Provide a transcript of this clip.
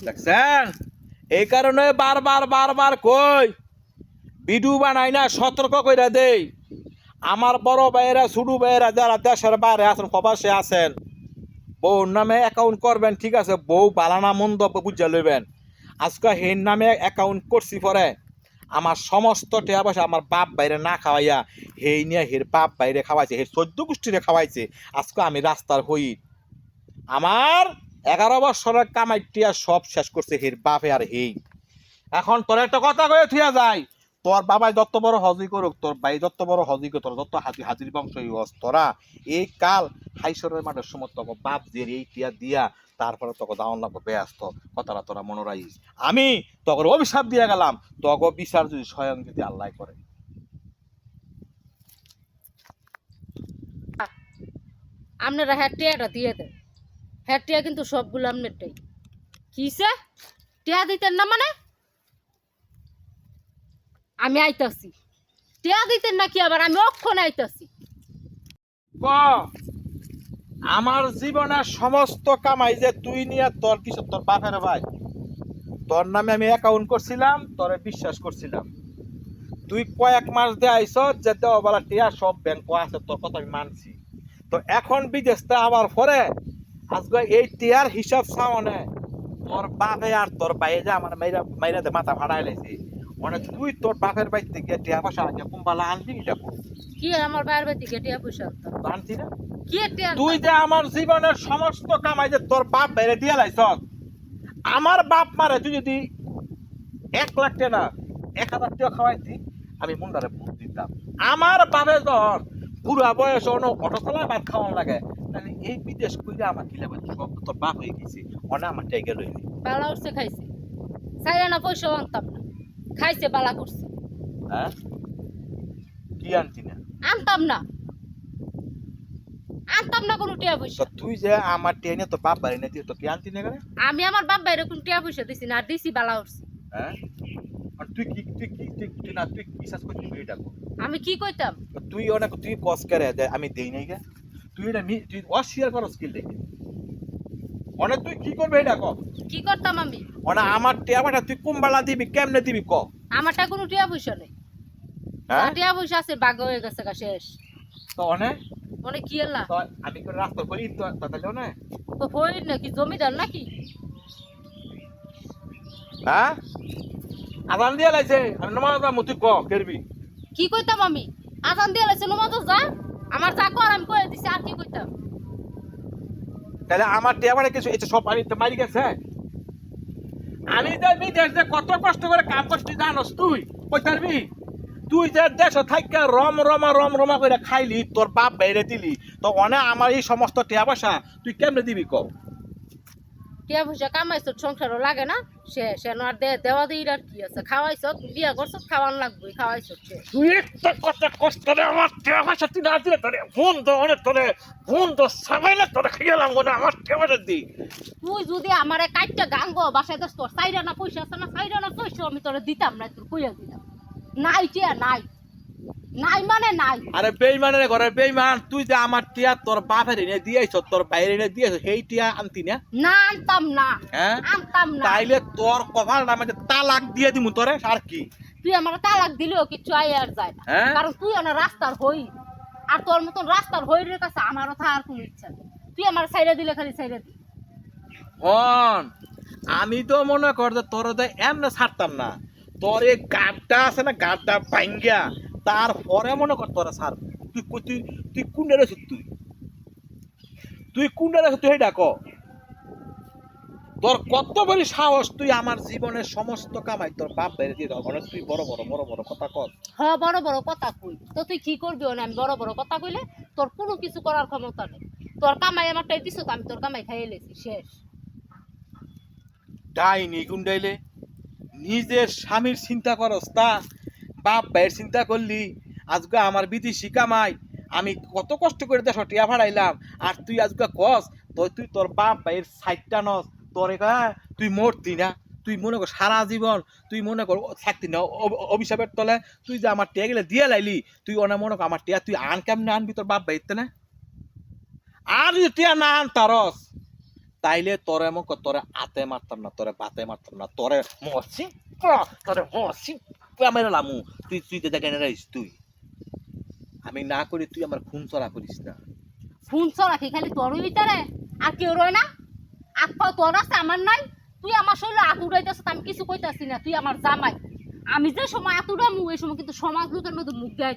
দেখছেন এই কারণে বারবার বারবার কই ভিডিও বানাই না সতর্ক কইরা দেই আমার বড় ভাইয়েরা ছোট ভাইয়েরা যারা দেশের বাইরে আছেন প্রবাসে আছেন বউর নামে অ্যাকাউন্ট করবেন ঠিক আছে বউ বালানা মন্দ বুঝা লইবেন আজকে হের নামে অ্যাকাউন্ট করছি পরে আমার সমস্ত টাকা পয়সা আমার বাপ বাইরে না খাওয়াইয়া হেই নিয়ে হের বাপ বাইরে খাওয়াইছে হের 14 গোষ্ঠীরে খাওয়াইছে আজকে আমি রাস্তার হই আমার 11 বছরের কামাইটিয়া সব শেষ করছে হের বাপে আর হেই এখন তোর একটা কথা কয়ে থিয়া যায় তোর বাবাই যত বড় হজি করুক তোর ভাই যত বড় হজি করুক তোর যত হাজির বংশ তোরা এই কাল হাইসরের মাঠের সময় তোকে বাপ দিয়ে এই টিয়া দিয়া তারপরে তোকে দাওয়ান লাগবো ব্যস্ত কথাটা তোরা মনে রাখিস আমি তোকে অভিশাপ দিয়ে গেলাম তোকে বিচার যদি স্বয়ং যদি আল্লাহ করে আপনারা হ্যাটিয়াটা দিয়ে দেন হ্যাটিয়া কিন্তু সবগুলো আপনারটাই কিসে টিয়া দিতেন না মানে আমি আইতাছি টিয়া দিতেন নাকি আবার আমি অক্ষণ আইতাছি ক আমার জীবনের সমস্ত কামাই যে তুই নিয়ে তোর কিছু তোর বাপের ভাই তোর নামে আমি অ্যাকাউন্ট করছিলাম তোরে বিশ্বাস করছিলাম তুই কয়েক মাস দিয়ে আইস যে দেওয়াবেলা টিয়া সব ব্যাংক আছে তোর কথা আমি মানছি তো এখন বিদেশটা আবার পরে আজকে এই টিয়ার হিসাব সামনে তোর বাপে আর তোর ভাই যে আমার মাইরা মাইরা দে মাথা ফাড়াই লাইছি মানে তুই তোর বাপের বাড়ি থেকে টিয়া পয়সা আগে কুম্বালা আনবি দেখো কি আমার বাইরে দিকে টিয়া পয়সা আনছি না কি টিয়া তুই যে আমার জীবনের সমস্ত কামাই যে তোর বাপ বাইরে দিয়ে লাইছ আমার বাপ মারে তুই যদি 1 লাখ টাকা না 1000 টাকা খাওয়াইতি আমি মুন্ডারে ভোট দিতাম আমার বাপে ধর বুড়া বয়স অটো চালায় ভাত খাওয়ান লাগে তাহলে এই বিদেশ কইরা আমার কি লাগবে সব তোর বাপ হয়ে গেছে অনা আমার টাইগে লইনি বালা উঠছে খাইছে সাইরা না পয়সা আনতাম না খাইছে বালা করছে হ্যাঁ কি আনতি না আনতাম না কোনো টিয়া পয়সা তো তুই যে আমার টেনে তোর বাপ বাইরে নিয়ে তো কি আনতি না কেন আমি আমার বাপ বাইরে কোন টিয়া পয়সা দিছি না আর দিছি বালা উঠছে হ্যাঁ আর তুই না তুই বিশ্বাস করছিস এটা আমি কি কইতাম তুই অনেক তুই কস করে যে আমি দেই নাই গে তুই এটা তুই অস্বীকার করো স্কিল দেখে অনেক তুই কি করবে এটা ক কি করতাম আমি অনা আমার টিয়াটা তুই কুম্বালা দিবি কেমনে দিবি ক আমারটা কোনো টিয়া পয়সা নেই হ্যাঁ টিয়া পয়সা আছে বাগ হয়ে গেছে গা শেষ তো অনেক মনে কি এলা তো আমি করে রাস্তা করি তো তাহলে অনেক তো হই নাকি জমিদার নাকি হ্যাঁ আদান দিয়ে লাইছে আমি নমাজ মুতি ক করবি কি কইতাম আমি আজান দিয়ে লাইছে নমাজ যা আমার যা কর আমি কই দিছি আর কি কইতাম তাহলে আমার টিয়াবারে কিছু এটা সব আমি তো মারি গেছে আমি যে বিদেশ যে কত কষ্ট করে কাম করছি জানোস তুই কই পারবি তুই যে দেশ থাইকা রম রমা করে খাইলি তোর বাপ বাইরে দিলি তো অনে আমার এই সমস্ত টিয়া পয়সা তুই কেমনে দিবি ক টিয়া পয়সা কামাইছ সংসারও লাগে না সে আর দেওয়া দিই আর কি আছে খাওয়াইছ বিয়া করছ খাওয়ান লাগবে খাওয়াইছ তুই একটা কথা কষ্ট করে আমার টিয়া পয়সা তুই না দিলে তোরে ফোন তো অনেক তোরে ফোন তো সাবাইলে তোরে খেয়ালাম না আমার টিয়া পয়সা দি তুই যদি আমারে কাইটটা গাঙ্গ বাসায় দছ তোর সাইরা না পয়সা আছে না সাইরা না পয়সা আমি তোরে দিতাম না তোর কইয়া দিতাম নাই টিয়া নাই নাই মানে নাই আরে বেইমানের ঘরে বেইমান তুই যে আমার টিয়া তোর বাপের এনে দিয়েছ তোর বাইরে এনে দিয়েছ সেই টিয়া আনতি না না আনতাম না হ্যাঁ আনতাম না তাইলে তোর কভার নামে তালাক দিয়ে দিমু তোরে আর কি তুই আমার তালাক দিলেও কিছু আয় আর যায় না হ্যাঁ? কারণ তুই আমার রাস্তার হই আর তোর মতন রাস্তার হইরের কাছে আমারও থাকার কোনো ইচ্ছা নেই তুই আমার সাইডে দিলে খালি সাইডে দি আমি তো মনে কর যে তোর এমনি ছাড়তাম না তোর এই গাড্ডা আছে না গাড্ডা ভাঙ্গিয়া তারপরে মনে কর তোরা ছাড় তুই তুই তুই কোনটা রেছিস তুই কোনটা রেছিস তুই ডাক তোর কত বড় সাহস তুই আমার জীবনের সমস্ত কামাই তোর বাপ বাইরে দিয়ে দাও তুই বড় বড় কথা কর হ্যাঁ বড় বড় কথা কই তো তুই কি করবি না আমি বড় বড় কথা কইলে তোর কোনো কিছু করার ক্ষমতা নেই তোর কামাই আমারটাই দিছ তো আমি তোর কামাই খাইয়ে লেছি শেষ ডাইনি গুন্ডাইলে নিজের স্বামীর চিন্তা করস তা বাপ ভাইয়ের চিন্তা করলি আজকে আমার বিদেশি কামাই আমি কত কষ্ট করে দেশ টিয়া ভাড়াইলাম আর তুই আজকে কস তুই তোর বাপ ভাইয়ের সাইডটা নস তোর তুই মরতি না তুই মনে কর সারা জীবন তুই মনে কর থাকতি না অভিশাপের তলে তুই যে আমার টিয়া গেলে দিয়ে লাইলি তুই অনেক মনে কর আমার টিয়া তুই আন কেমনে আনবি তোর বাপ ভাইতে না আর যদি টিয়া না আন তারস তাইলে তোরে মক তোরে আতে মারতাম না, তোরে বাতে মারতাম না, তোরে মরছি তোরে মরছি মেরে লামু। তুই তুই তো দেখে রাইস তুই, আমি না করি তুই আমার খুন চড়া করিস না। শুনছ রাখি খালি তোরই ভিতরে আর কেউ রয় না। আপা তোর আছে আমার নাই। তুই আমার শরীরে হাত উড়াইতেছ, আমি কিছু কইতাছি না। তুই আমার জামাই, আমি যে সময় হাত উড়ামু এই সময় কিন্তু সমাজ লোকের মধ্যে মুখ দেয়।